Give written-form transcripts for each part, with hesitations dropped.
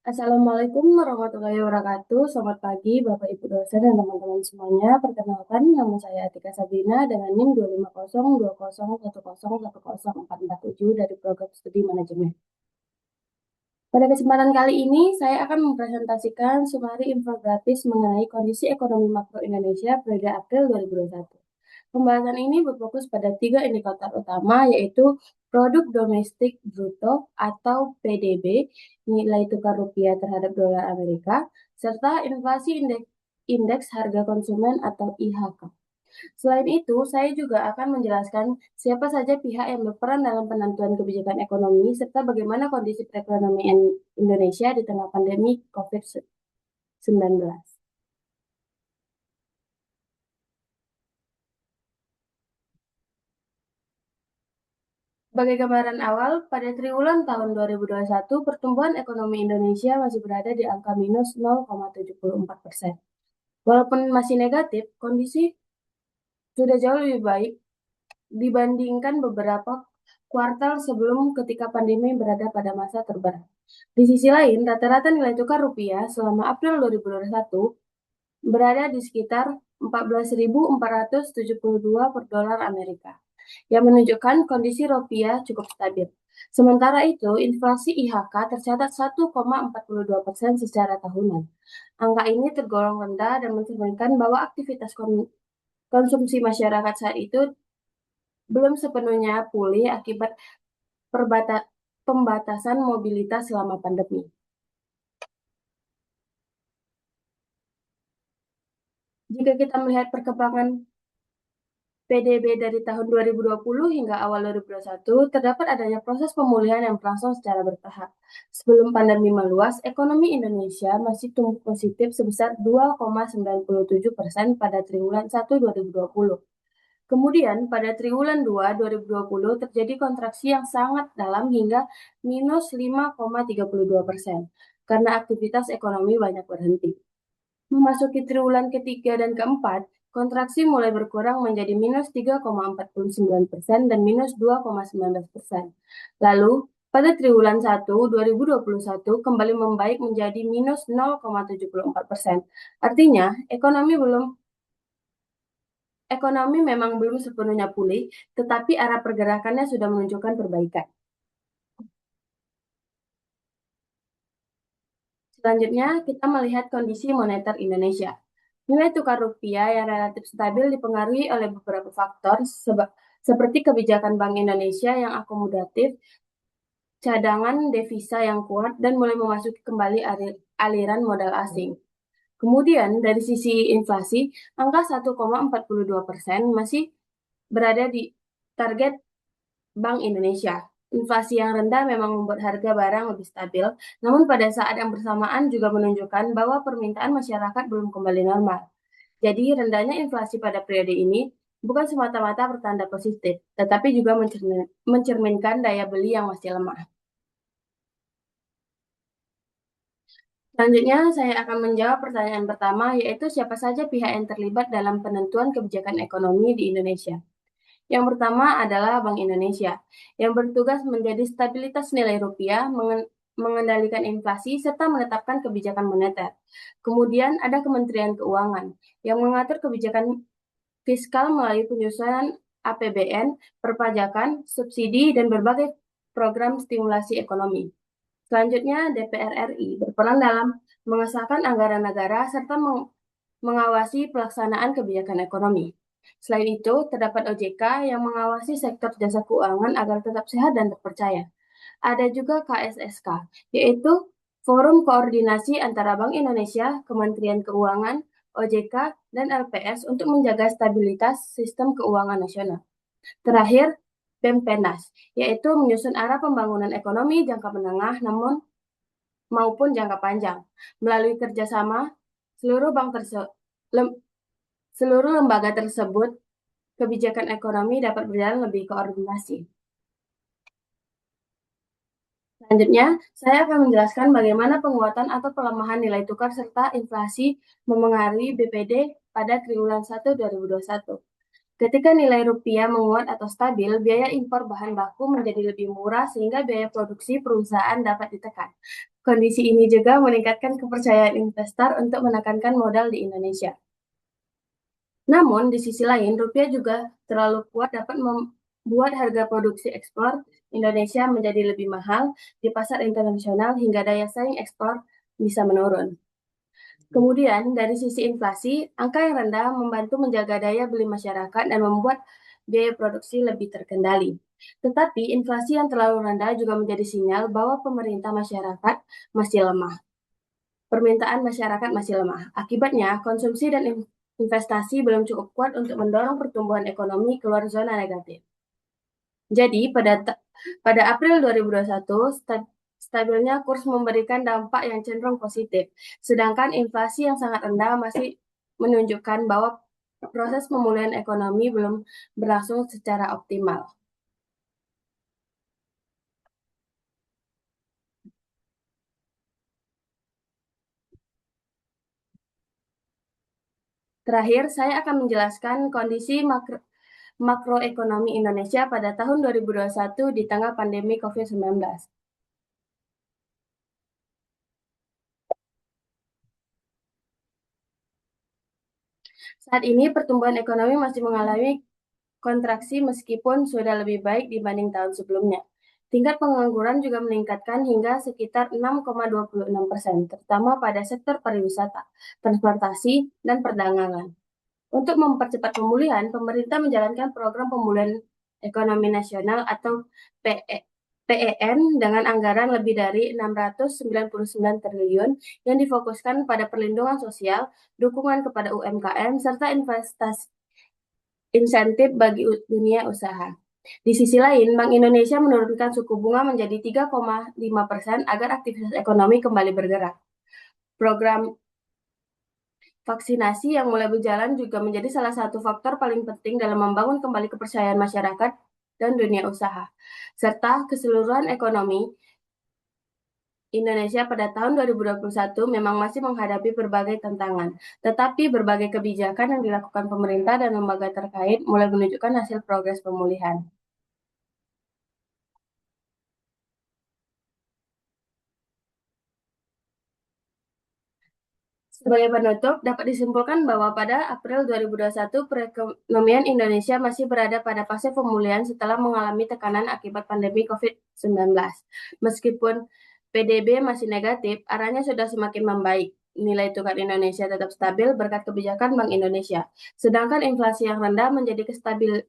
Assalamualaikum warahmatullahi wabarakatuh. Selamat pagi Bapak Ibu dosen dan teman-teman semuanya. Perkenalkan, nama saya Atika Sabrina dengan NIM 2502010104447 dari Program Studi Manajemen. Pada kesempatan kali ini, saya akan mempresentasikan sumari infografis mengenai kondisi ekonomi makro Indonesia periode April 2021. Pembahasan ini berfokus pada 3 indikator utama, yaitu produk domestik bruto atau PDB, nilai tukar rupiah terhadap dolar Amerika, serta inflasi indeks harga konsumen atau IHK. Selain itu, saya juga akan menjelaskan siapa saja pihak yang berperan dalam penentuan kebijakan ekonomi serta bagaimana kondisi perekonomian Indonesia di tengah pandemi COVID-19. Sebagai gambaran awal, pada triwulan tahun 2021, pertumbuhan ekonomi Indonesia masih berada di angka minus 0,74%. Walaupun masih negatif, kondisi sudah jauh lebih baik dibandingkan beberapa kuartal sebelum ketika pandemi berada pada masa terberat. Di sisi lain, rata-rata nilai tukar rupiah selama April 2021 berada di sekitar 14.472 per dolar Amerika, yang menunjukkan kondisi rupiah cukup stabil. Sementara itu, inflasi IHK tercatat 1,42% secara tahunan. Angka ini tergolong rendah dan mencerminkan bahwa aktivitas konsumsi masyarakat saat itu belum sepenuhnya pulih akibat pembatasan mobilitas selama pandemi. Jika kita melihat perkembangan PDB dari tahun 2020 hingga awal 2021, terdapat adanya proses pemulihan yang berlangsung secara bertahap. Sebelum pandemi meluas, ekonomi Indonesia masih tumbuh positif sebesar 2,97% pada triwulan 1 2020. Kemudian pada triwulan 2 2020 terjadi kontraksi yang sangat dalam hingga minus 5,32% karena aktivitas ekonomi banyak berhenti. Memasuki triwulan ketiga dan keempat, kontraksi mulai berkurang menjadi minus 3,49% dan minus 2,19%. Lalu, pada triwulan 1 2021 kembali membaik menjadi minus 0,74%. Artinya, ekonomi memang belum sepenuhnya pulih, tetapi arah pergerakannya sudah menunjukkan perbaikan. Selanjutnya, kita melihat kondisi moneter Indonesia. Nilai tukar rupiah yang relatif stabil dipengaruhi oleh beberapa faktor seperti kebijakan Bank Indonesia yang akomodatif, cadangan devisa yang kuat, dan mulai memasuki kembali aliran modal asing. Kemudian, dari sisi inflasi, angka 1,42% masih berada di target Bank Indonesia. Inflasi yang rendah memang membuat harga barang lebih stabil, namun pada saat yang bersamaan juga menunjukkan bahwa permintaan masyarakat belum kembali normal. Jadi, rendahnya inflasi pada periode ini bukan semata-mata pertanda positif, tetapi juga mencerminkan daya beli yang masih lemah. Selanjutnya, saya akan menjawab pertanyaan pertama, yaitu siapa saja pihak yang terlibat dalam penentuan kebijakan ekonomi di Indonesia. Yang pertama adalah Bank Indonesia, yang bertugas menjadi stabilitas nilai rupiah, mengendalikan inflasi, serta menetapkan kebijakan moneter. Kemudian ada Kementerian Keuangan, yang mengatur kebijakan fiskal melalui penyusunan APBN, perpajakan, subsidi, dan berbagai program stimulasi ekonomi. Selanjutnya, DPR RI berperan dalam mengesahkan anggaran negara serta mengawasi pelaksanaan kebijakan ekonomi. Selain itu, terdapat OJK yang mengawasi sektor jasa keuangan agar tetap sehat dan terpercaya. Ada juga KSSK, yaitu Forum Koordinasi antara Bank Indonesia, Kementerian Keuangan, OJK, dan LPS untuk menjaga stabilitas sistem keuangan nasional. Terakhir, BEMPENAS, yaitu menyusun arah pembangunan ekonomi jangka menengah maupun jangka panjang. Melalui kerjasama, seluruh lembaga tersebut, kebijakan ekonomi dapat berjalan lebih koordinasi. Selanjutnya, saya akan menjelaskan bagaimana penguatan atau pelemahan nilai tukar serta inflasi memengaruhi BPD pada triwulan 1 2021. Ketika nilai rupiah menguat atau stabil, biaya impor bahan baku menjadi lebih murah sehingga biaya produksi perusahaan dapat ditekan. Kondisi ini juga meningkatkan kepercayaan investor untuk menekankan modal di Indonesia. Namun, di sisi lain, rupiah juga terlalu kuat dapat membuat harga produksi ekspor Indonesia menjadi lebih mahal di pasar internasional hingga daya saing ekspor bisa menurun. Kemudian, dari sisi inflasi, angka yang rendah membantu menjaga daya beli masyarakat dan membuat biaya produksi lebih terkendali. Tetapi, inflasi yang terlalu rendah juga menjadi sinyal bahwa pemerintah masyarakat masih lemah. Permintaan masyarakat masih lemah. Akibatnya, konsumsi dan investasi belum cukup kuat untuk mendorong pertumbuhan ekonomi keluar zona negatif. Jadi, pada April 2021, stabilnya kurs memberikan dampak yang cenderung positif, sedangkan inflasi yang sangat rendah masih menunjukkan bahwa proses pemulihan ekonomi belum berlangsung secara optimal. Terakhir, saya akan menjelaskan kondisi makroekonomi Indonesia pada tahun 2021 di tengah pandemi COVID-19. Saat ini pertumbuhan ekonomi masih mengalami kontraksi meskipun sudah lebih baik dibanding tahun sebelumnya. Tingkat pengangguran juga meningkatkan hingga sekitar 6,26%, terutama pada sektor pariwisata, transportasi, dan perdagangan. Untuk mempercepat pemulihan, pemerintah menjalankan program pemulihan ekonomi nasional atau PEN dengan anggaran lebih dari 699 triliun yang difokuskan pada perlindungan sosial, dukungan kepada UMKM, serta insentif bagi dunia usaha. Di sisi lain, Bank Indonesia menurunkan suku bunga menjadi 3,5% agar aktivitas ekonomi kembali bergerak. Program vaksinasi yang mulai berjalan juga menjadi salah satu faktor paling penting dalam membangun kembali kepercayaan masyarakat dan dunia usaha, serta keseluruhan ekonomi Indonesia pada tahun 2021 memang masih menghadapi berbagai tantangan, tetapi berbagai kebijakan yang dilakukan pemerintah dan lembaga terkait mulai menunjukkan hasil progres pemulihan. Sebagai penutup, dapat disimpulkan bahwa pada April 2021, perekonomian Indonesia masih berada pada fase pemulihan setelah mengalami tekanan akibat pandemi COVID-19. Meskipun PDB masih negatif, arahnya sudah semakin membaik. Nilai tukar Indonesia tetap stabil berkat kebijakan Bank Indonesia. Sedangkan inflasi yang rendah menjadi kestabilan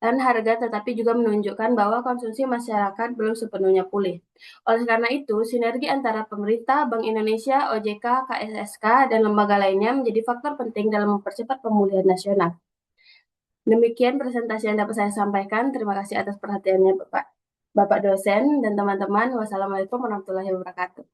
harga tetapi juga menunjukkan bahwa konsumsi masyarakat belum sepenuhnya pulih. Oleh karena itu, sinergi antara pemerintah, Bank Indonesia, OJK, KSSK, dan lembaga lainnya menjadi faktor penting dalam mempercepat pemulihan nasional. Demikian presentasi yang dapat saya sampaikan. Terima kasih atas perhatiannya Bapak dosen dan teman-teman. Wassalamualaikum warahmatullahi wabarakatuh.